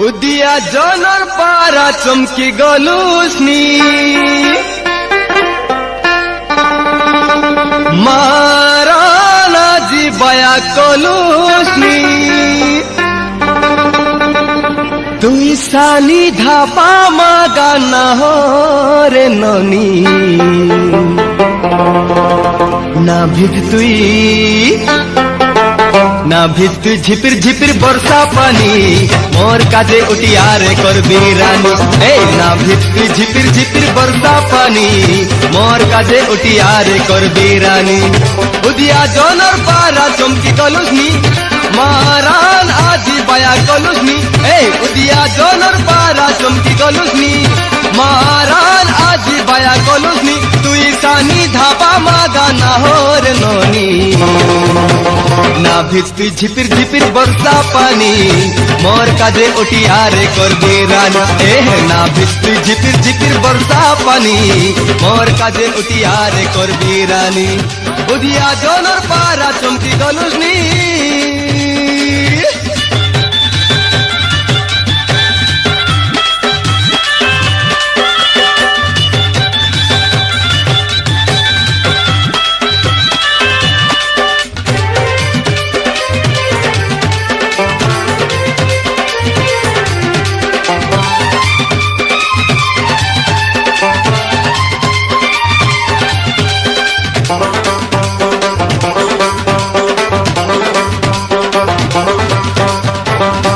उदिया जनर पारा चमकी गलुस्नी माराना जी बया कलुस्नी तुई सानी धापा मागाना हो रे ननी ना भिज तुई झिपिर झिपिर बरसा पानी मोर काजे उटियारे करबी रानी ए ना भिज तुई झिपिर झिपिर बरसा पानी मोर काजे उटियारे करबी रानी उदिया जनर पारा चमकी कलुस्नी मारान आजी बया कलुस्नी ए उदिया जनर पारा चमकी कलुस्नी मारान आजी बया कलुस्नी तुई सानी धापा मागाना होर नोनी ना भिज तुई झिपिर झिपिर बरसा पानी मोर काजे उटियारे करबी रानी ए ना भिज तुई झिपिर झिपिर बरसा पानी मोर काजे उटियारे करबी रानी उदिया जनर पारा चमकी गलुस्नी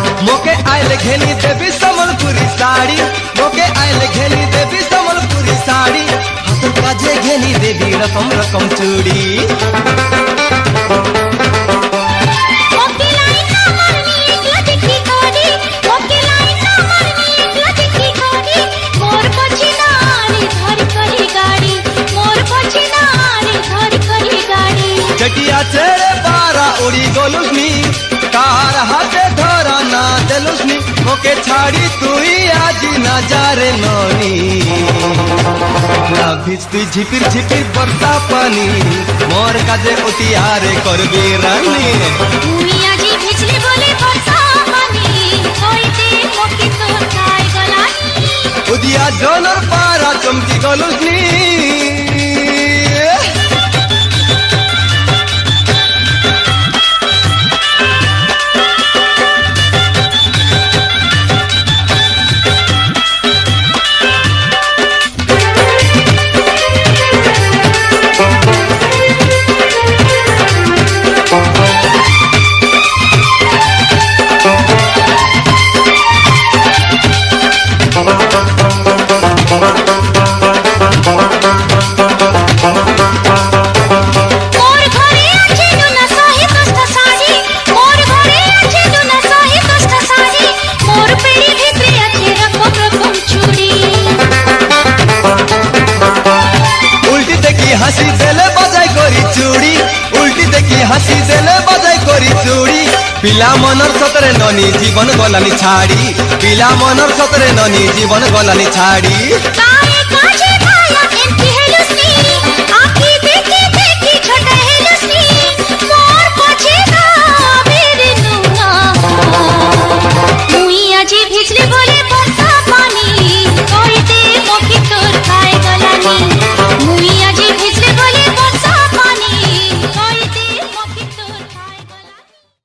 घेनी देवी समलपुरी साड़ी मोके आयल घेनी देवी समलपुरी साड़ी हाथों काजे घेनी देवी रकम रकम चूड़ी जटिया चेहरे पारा उड़ी गोलुस्नी कार हाथे धरा ना देलुस्नी मोके छाड़ी तुई आजी ना जारे नोनी ना भिज तुई झिपिर झिपिर बरसा पानी मोर काजे उटियारे करबी रानी तुई आजी भिजली बोले बरसा पानी होइते मोके तो काय गलानी उदिया जनर पारा चमकी गलुस्नी हसी देले बजाई करी चूड़ी उल्टी देखी हसी देले बजाई करी चूड़ी पिला मनर सतरे ननी जीवन गलानी छाड़ी पिला मनर सतरे ननी जीवन गलानी छाड़ी।